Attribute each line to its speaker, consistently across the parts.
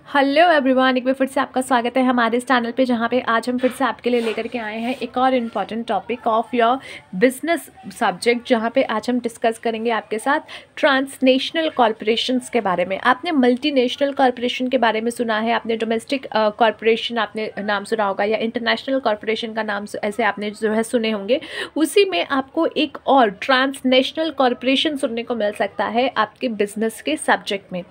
Speaker 1: Hello everyone, एक बार फिर से आपका स्वागत है हमारे इस चैनल पे, जहाँ पे आज हम फिर से आपके लिए लेकर के आए हैं एक और important topic of your business subject, जहाँ पे आज हम डिस्कस करेंगे आपके साथ ट्रांसनेशनल कॉरपोरेशंस के बारे में। आपने मल्टीनेशनल कॉरपोरेशन के बारे में सुना है, आपने डोमेस्टिक कॉरपोरेशन आपने नाम सुना होगा, या इंटरनेशनल कॉरपोरेशन का नाम ऐसे आपने जो है सुने होंगे। उसी में आपको एक और ट्रांसनेशनल कॉरपोरेशन सुनने को मिल सकता है आपके बिजनेस के सब्जेक्ट में।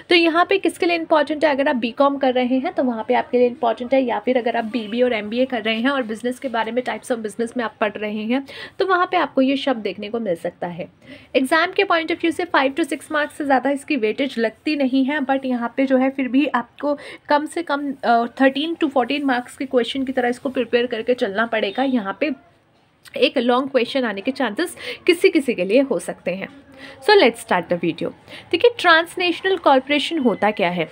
Speaker 1: तो यहाँ पे किसके लिए इंपॉर्टेंट है? अगर आप बीकॉम कर रहे हैं तो वहाँ पे आपके लिए इंपॉर्टेंट है, या फिर अगर आप बीबीए और एमबीए कर रहे हैं और बिजनेस के बारे में टाइप्स ऑफ बिजनेस में आप पढ़ रहे हैं तो वहाँ पे आपको ये शब्द देखने को मिल सकता है। एग्जाम के पॉइंट ऑफ व्यू से 5 से 6 मार्क्स से ज़्यादा इसकी वेटेज लगती नहीं है, बट यहाँ पे जो है फिर भी आपको कम से कम 13 to 14 मार्क्स के क्वेश्चन की तरह इसको प्रिपेयर करके चलना पड़ेगा। यहाँ पे एक लॉन्ग क्वेश्चन आने के चांसेस किसी किसी के लिए हो सकते हैं। So let's start the video. देखिए, ट्रांसनेशनल कॉरपोरेशन होता क्या है?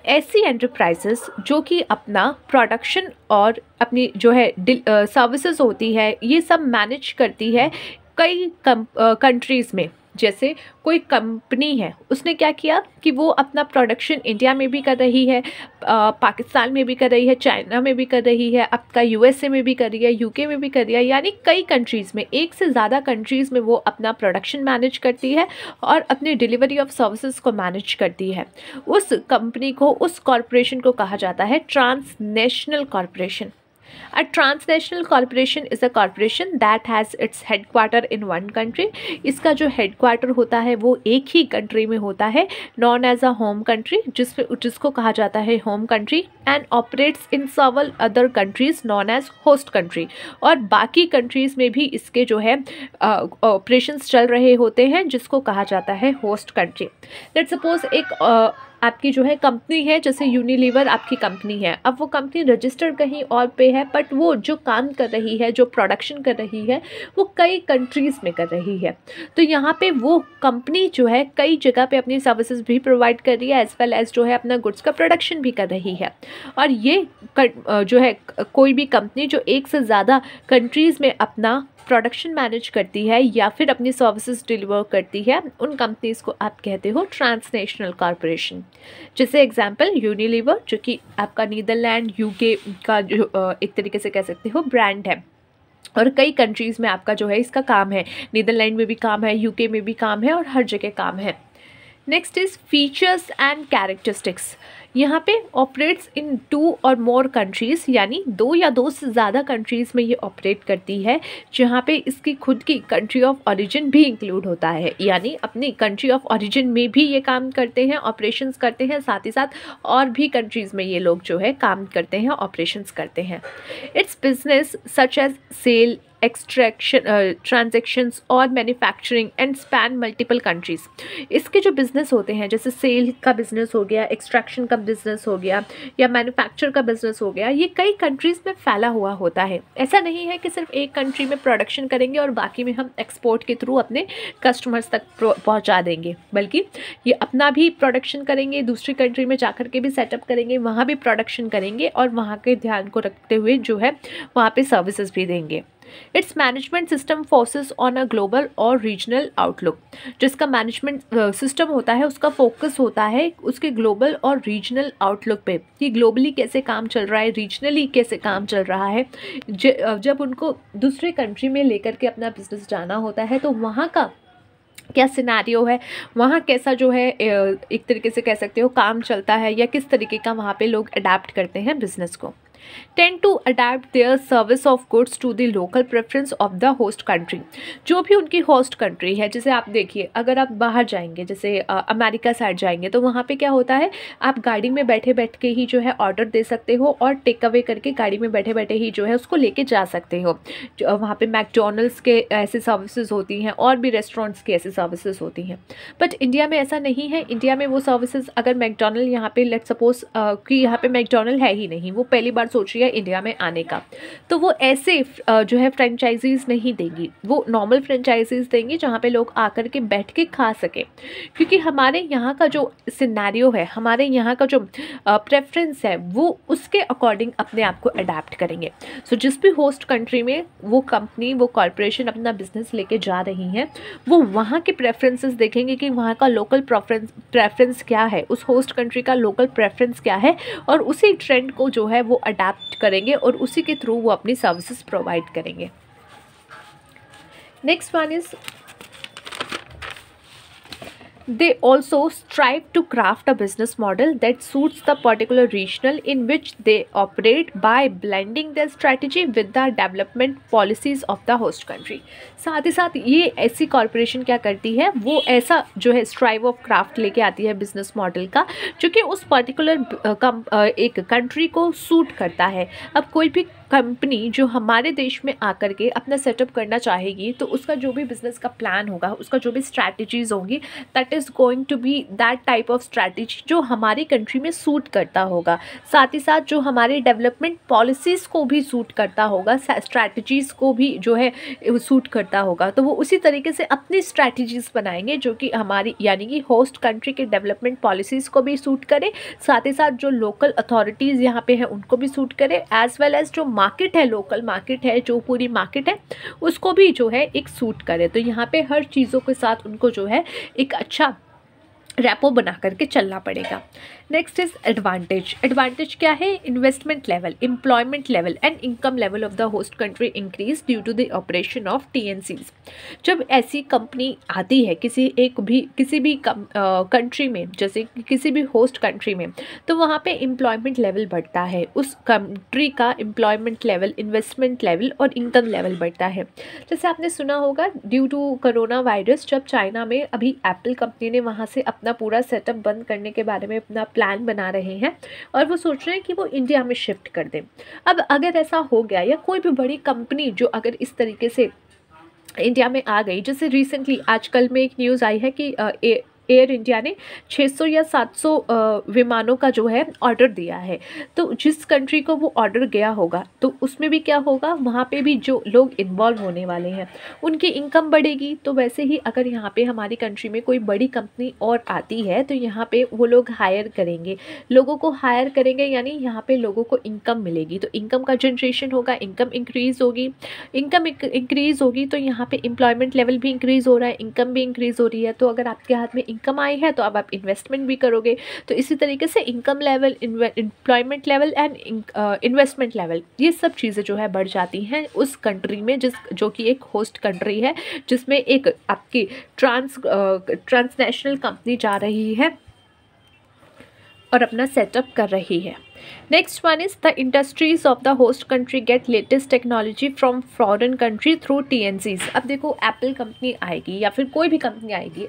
Speaker 1: ऐसी एंटरप्राइजेस जो कि अपना प्रोडक्शन और अपनी जो है सर्विसेज होती है ये सब मैनेज करती है कई कंट्रीज़ में। जैसे कोई कंपनी है, उसने क्या किया कि वो अपना प्रोडक्शन इंडिया में भी कर रही है, पाकिस्तान में भी कर रही है, चाइना में भी कर रही है, आपका यूएसए में भी कर रही है, यूके में भी कर रही है, यानी कई कंट्रीज़ में, एक से ज़्यादा कंट्रीज़ में वो अपना प्रोडक्शन मैनेज करती है और अपनी डिलीवरी ऑफ सर्विसेज को मैनेज करती है। उस कंपनी को, उस कॉरपोरेशन को कहा जाता है transnational corporation. A transnational corporation is a corporation that has its headquarter in one country. इसका जो headquarter होता है वो एक ही country में होता है, known as a home country, जिसको कहा जाता है home country, and operates in several other countries known as host country. और बाकी countries में भी इसके जो है operations चल रहे होते हैं, जिसको कहा जाता है host country. Let's suppose एक आपकी जो है कंपनी है, जैसे यूनिलीवर आपकी कंपनी है, अब वो कंपनी रजिस्टर्ड कहीं और पे है, बट वो जो काम कर रही है, जो प्रोडक्शन कर रही है, वो कई कंट्रीज़ में कर रही है। तो यहाँ पे वो कंपनी जो है कई जगह पे अपनी सर्विसेज भी प्रोवाइड कर रही है, एज वेल एज जो है अपना गुड्स का प्रोडक्शन भी कर रही है। और ये जो है कोई भी कंपनी जो एक से ज़्यादा कंट्रीज़ में अपना प्रोडक्शन मैनेज करती है या फिर अपनी सर्विसेज डिलीवर करती है, उन कंपनीज़ को आप कहते हो ट्रांसनेशनल कॉरपोरेशन। जैसे एग्जांपल यूनिलीवर, जो कि आपका नीदरलैंड यूके का जो एक तरीके से कह सकते हो ब्रांड है, और कई कंट्रीज़ में आपका जो है इसका काम है, नीदरलैंड में भी काम है, यूके में भी काम है, और हर जगह काम है। Next is features and characteristics. यहाँ पे ऑपरेट्स इन 2 और मोर कंट्रीज़, यानी 2 या 2 से ज़्यादा कंट्रीज़ में ये ऑपरेट करती है, जहाँ पे इसकी खुद की कंट्री ऑफ ओरिजिन भी इंक्लूड होता है, यानी अपनी कंट्री ऑफ ओरिजिन में भी ये काम करते हैं, ऑपरेशंस करते हैं, साथ ही साथ और भी कंट्रीज़ में ये लोग जो है काम करते हैं, ऑपरेशंस करते हैं। Its business such as sale, extraction, transactions और manufacturing and span multiple countries. इसके जो बिज़नेस होते हैं, जैसे सेल का बिज़नेस हो गया, एक्सट्रैक्शन का बिज़नेस हो गया, या मैन्युफैक्चर का बिज़नेस हो गया, ये कई कंट्रीज़ में फैला हुआ होता है। ऐसा नहीं है कि सिर्फ एक कंट्री में प्रोडक्शन करेंगे और बाकी में हम एक्सपोर्ट के थ्रू अपने कस्टमर्स तक पहुँचा देंगे, बल्कि ये अपना भी प्रोडक्शन करेंगे, दूसरी कंट्री में जाकर के भी सेटअप करेंगे, वहाँ भी प्रोडक्शन करेंगे, और वहाँ के ध्यान को रखते हुए जो है वहाँ पे सर्विसेज भी देंगे। It's management system focuses on a global और रीजनल आउटलुक। जिसका मैनेजमेंट सिस्टम होता है उसका फोकस होता है उसके ग्लोबल और रीजनल आउटलुक पे, कि ग्लोबली कैसे काम चल रहा है, रीजनली कैसे काम चल रहा है। जब उनको दूसरे कंट्री में लेकर के अपना बिजनेस जाना होता है तो वहाँ का क्या सिनेरियो है, वहाँ कैसा जो है एक तरीके से कह सकते हो काम चलता है, या किस तरीके का वहाँ पे लोग अडाप्ट करते हैं बिजनेस को। Tend to adapt their service of goods to the local preference of the host country. जो भी उनकी होस्ट कंट्री है, जैसे आप देखिए, अगर आप बाहर जाएंगे, जैसे अमेरिका साइड जाएंगे, तो वहाँ पे क्या होता है, आप गाड़ी में बैठे बैठ के ही जो है ऑर्डर दे सकते हो और टेक अवे करके गाड़ी में बैठे बैठे ही जो है उसको लेके जा सकते हो। वहाँ पे मैकडोनल्ड्स के ऐसे सर्विसेज होती हैं, और भी रेस्टोरेंट्स की ऐसी सर्विसेज होती हैं। बट इंडिया में ऐसा नहीं है। इंडिया में वो सर्विसेज, अगर मैकडोनल्ड यहाँ पे लेट्स सपोज कि यहाँ पे मैकडोनल्ड है ही नहीं, वो पहली बार सोच रही है इंडिया में आने का, तो वो ऐसे जो है फ्रेंचाइजीज़ नहीं देंगी, वो नॉर्मल फ्रेंचाइजीज़ देंगी जहाँ पे लोग आकर के बैठ के खा सकें। क्योंकि हमारे यहाँ का जो सिनेरियो है, हमारे यहाँ का जो प्रेफरेंस है, वो उसके अकॉर्डिंग अपने आप को अडेप्ट करेंगे। सो जिस भी होस्ट कंट्री में वो कंपनी, वो कॉरपोरेशन अपना बिजनेस लेके जा रही है, वो वहाँ के प्रेफरेंसेस देखेंगे कि वहाँ का लोकल प्रेफरेंस क्या है, उस होस्ट कंट्री का लोकल प्रेफरेंस क्या है, और उसी ट्रेंड को जो है वो अडेप्ट करेंगे और उसी के थ्रू वो अपनी सर्विसेज प्रोवाइड करेंगे। Next one is they also strive to craft a business model that suits the particular regional in which they operate by blending their strategy with the development policies of the host country। साथ ही साथ ये ऐसी corporation क्या करती है, वो ऐसा जो है स्ट्राइव ऑफ क्राफ्ट लेके आती है बिजनेस मॉडल का, जो कि उस पर्टिकुलर एक कंट्री को सूट करता है। अब कोई भी कंपनी जो हमारे देश में आकर के अपना सेटअप करना चाहेगी, तो उसका जो भी बिजनेस का प्लान होगा, उसका जो भी स्ट्रैटेजीज होंगी, that is going to be that type of strategy जो हमारी कंट्री में सूट करता होगा। साथ ही साथ जो हमारे डेवलपमेंट पॉलिसीज़ को भी सूट करता होगा, स्ट्रैटेजीज़ को भी जो है सूट करता होगा, तो वो उसी तरीके से अपनी स्ट्रैटेजीज़ बनाएंगे जो कि हमारी यानी कि होस्ट कंट्री के डेवलपमेंट पॉलिसीज़ को भी सूट करे, साथ ही साथ जो लोकल अथॉरिटीज़ यहाँ पे हैं उनको भी सूट करे, एज वेल एज जो मार्केट है, लोकल मार्केट है, जो पूरी मार्केट है, उसको भी जो है एक सूट करे। तो यहाँ पे हर चीज़ों के साथ उनको जो है एक अच्छा रैपो बना करके चलना पड़ेगा। Next is advantage. एडवांटेज क्या है? Investment level, employment level and income level of the host country increase due to the operation of TNCs। जब ऐसी कंपनी आती है किसी भी कंट्री में, जैसे किसी भी होस्ट कंट्री में, तो वहाँ पे एम्प्लॉयमेंट लेवल बढ़ता है, उस कंट्री का एम्प्लॉयमेंट लेवल, इन्वेस्टमेंट लेवल और इनकम लेवल बढ़ता है। जैसे आपने सुना होगा ड्यू टू कोरोना वायरस, जब चाइना में अभी एप्पल कंपनी ने वहाँ से अपना पूरा सेटअप बंद करने के बारे में अपना प्लान बना रहे हैं और वो सोच रहे हैं कि वो इंडिया में शिफ्ट कर दें। अब अगर ऐसा हो गया, या कोई भी बड़ी कंपनी जो अगर इस तरीके से इंडिया में आ गई, जैसे रिसेंटली आजकल में एक न्यूज़ आई है कि एयर इंडिया ने 600 या 700 विमानों का जो है ऑर्डर दिया है। तो जिस कंट्री को वो ऑर्डर गया होगा, तो उसमें भी क्या होगा, वहाँ पे भी जो लोग इन्वॉल्व होने वाले हैं उनकी इनकम बढ़ेगी। तो वैसे ही अगर यहाँ पे हमारी कंट्री में कोई बड़ी कंपनी और आती है, तो यहाँ पे वो लोग हायर करेंगे, लोगों को हायर करेंगे, यानी यहाँ पे लोगों को इनकम मिलेगी। तो इनकम का जनरेशन होगा, इनकम इंक्रीज़ होगी, इनकम इंक्रीज़ होगी, तो यहाँ पे एम्प्लॉयमेंट लेवल भी इंक्रीज़ हो रहा है, इनकम भी इंक्रीज़ हो रही है। तो अगर आपके हाथ में इनकम आई है, तो अब आप इन्वेस्टमेंट भी करोगे। तो इसी तरीके से income level, employment level and investment level, ये सब चीज़ें जो है बढ़ जाती हैं उस कंट्री में, जो कि एक होस्ट कंट्री है, जिसमें एक आपकी ट्रांसनेशनल कंपनी जा रही है और अपना सेटअप कर रही है। Next one is the industries of the host country gate latest technology from foreign country through TNCs। अब देखो एप्पल कंपनी आएगी या फिर कोई भी कंपनी आएगी,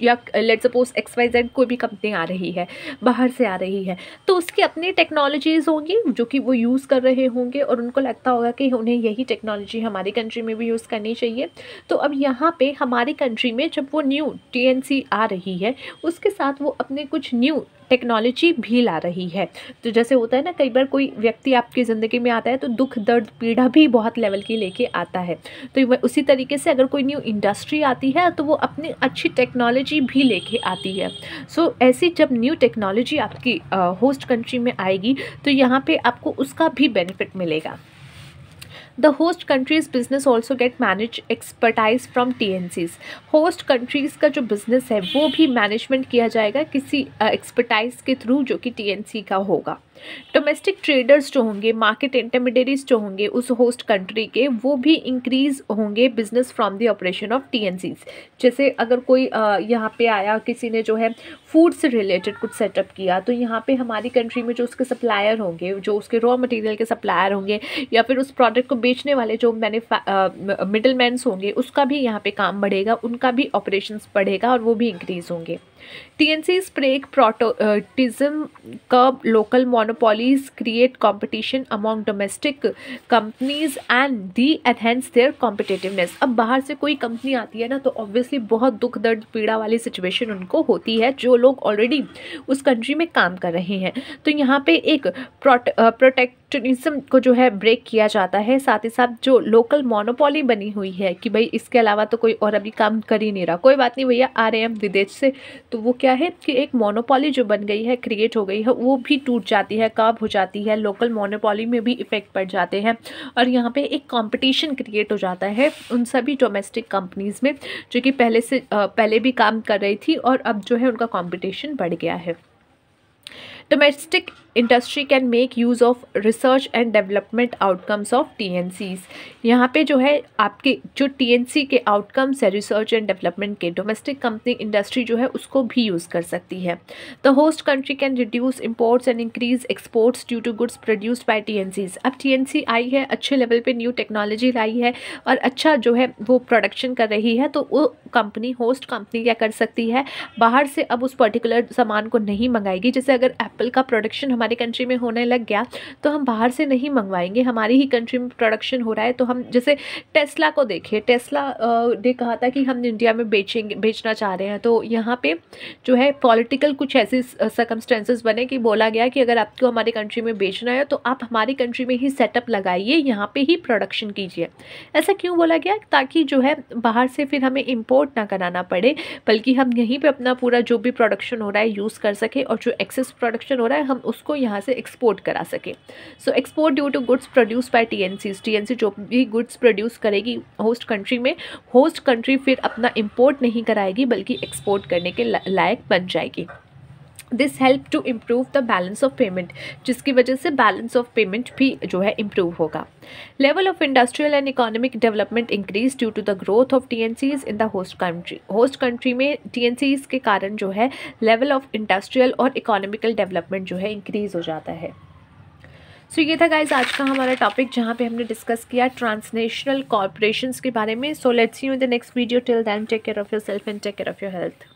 Speaker 1: या लेट्स सपोज XYZ कोई भी कंपनी आ रही है, बाहर से आ रही है, तो उसकी अपनी टेक्नोलॉजीज़ होंगी जो कि वो यूज़ कर रहे होंगे और उनको लगता होगा कि उन्हें यही टेक्नोलॉजी हमारी कंट्री में भी यूज़ करनी चाहिए। तो अब यहाँ पे हमारी कंट्री में जब वो न्यू TNC आ रही है, उसके साथ वो अपने कुछ न्यू टेक्नोलॉजी भी ला रही है। तो जैसे होता है ना, कई बार कोई व्यक्ति आपकी ज़िंदगी में आता है तो दुख दर्द पीड़ा भी बहुत लेवल की लेके आता है। तो उसी तरीके से अगर कोई न्यू इंडस्ट्री आती है तो वो अपनी अच्छी टेक्नोलॉजी भी लेके आती है। सो ऐसी जब न्यू टेक्नोलॉजी आपकी होस्ट कंट्री में आएगी, तो यहाँ पे आपको उसका भी बेनिफिट मिलेगा। The host country's business also get managed expertise from TNCs। Host countries का जो बिज़नेस है वो भी मैनेजमेंट किया जाएगा किसी एक्सपर्टाइज के थ्रू, जो कि TNC का होगा। डोमेस्टिक ट्रेडर्स जो होंगे, मार्केट इंटरमीडिएट्स जो होंगे उस होस्ट कंट्री के, वो भी इंक्रीज़ होंगे business from the operation of TNCs। जैसे अगर कोई यहाँ पे आया, किसी ने जो है फूड से रिलेटेड कुछ सेटअप किया, तो यहाँ पे हमारी कंट्री में जो उसके सप्लायर होंगे, जो उसके रॉ मटेरियल के सप्लायर होंगे, या फिर उस प्रोडक्ट को बेचने वाले जो मिडल मैन्स होंगे, उसका भी यहाँ पे काम बढ़ेगा, उनका भी ऑपरेशंस बढ़ेगा और वो भी इंक्रीज़ होंगे। TNCs break protectionism, curb local monopolies, create competition among domestic companies and they enhance their competitiveness। अब बाहर से कोई कंपनी आती है ना, तो ऑब्वियसली बहुत दुख दर्द पीड़ा वाली सिचुएशन उनको होती है, जो लोग ऑलरेडी उस कंट्री में काम कर रहे हैं। तो यहाँ पे एक प्रोटेक्शनिज्म को जो है ब्रेक किया जाता है। साथ ही साथ जो लोकल मोनोपोली बनी हुई है कि भाई इसके अलावा तो कोई और अभी काम कर ही नहीं रहा, कोई बात नहीं भैया आ रहे हैं हम विदेश से, तो वो क्या है कि एक मोनोपोली जो बन गई है, क्रिएट हो गई है, वो भी टूट जाती है, कब हो जाती है, लोकल मोनोपोली में भी इफेक्ट पड़ जाते हैं और यहाँ पे एक कंपटीशन क्रिएट हो जाता है उन सभी डोमेस्टिक कंपनीज़ में जो कि पहले भी काम कर रही थी और अब जो है उनका कंपटीशन बढ़ गया है। Domestic industry can make use of research and development outcomes of TNCs। यहाँ पे जो है आपके जो TNC के आउटकम्स है रिसर्च एंड डेवलपमेंट के, डोमेस्टिक कंपनी इंडस्ट्री जो है उसको भी यूज़ कर सकती है। The host country can reduce imports and increase exports due to goods produced by TNCs। अब TNC आई है, अच्छे लेवल पे न्यू टेक्नोलॉजी लाई है और अच्छा जो है वो प्रोडक्शन कर रही है, तो वो कंपनी, होस्ट कंपनी क्या कर सकती है, बाहर से अब उस पर्टिकुलर सामान को नहीं मंगाएगी। जैसे अगर एप्पल का प्रोडक्शन हमारे कंट्री में होने लग गया तो हम बाहर से नहीं मंगवाएंगे, हमारी ही कंट्री में प्रोडक्शन हो रहा है। तो हम जैसे टेस्ला को देखिए, टेस्ला ने कहा था कि हम इंडिया में बेचना चाह रहे हैं, तो यहाँ पे जो है पॉलिटिकल कुछ ऐसे सर्कमस्टेंसेस बने कि बोला गया कि अगर आपको हमारी कंट्री में बेचना है तो आप हमारी कंट्री में ही सेटअप लगाइए, यहाँ पे ही प्रोडक्शन कीजिए। ऐसा क्यों बोला गया? ताकि जो है बाहर से फिर हमें इम्पोर्ट ना कराना पड़े, बल्कि हम यहीं पे अपना पूरा जो भी प्रोडक्शन हो रहा है यूज़ कर सके और जो एक्सेस प्रोडक्शन हो रहा है हम उसको यहाँ से एक्सपोर्ट करा सके। So export due to goods produce by TNCs। TNC जो भी गुड्स प्रोड्यूस करेगी होस्ट कंट्री में, होस्ट कंट्री फिर अपना इम्पोर्ट नहीं कराएगी बल्कि एक्सपोर्ट करने के लायक बन जाएगी। This help to improve the balance of payment, जिसकी वजह से बैलेंस ऑफ पेमेंट भी जो है इम्प्रूव होगा। Level of industrial and economic development increase due to the growth of TNCs in the host country. Host country में TNCs के कारण जो है लेवल ऑफ इंडस्ट्रियल और इकोनॉमिकल डेवलपमेंट जो है इंक्रीज हो जाता है। सो ये था गाइज आज का हमारा टॉपिक, जहाँ पे हमने डिस्कस किया ट्रांसनेशनल कॉर्पोरेशंस के बारे में। So let's see you in the next video. Till then take care of yourself and take care of your health.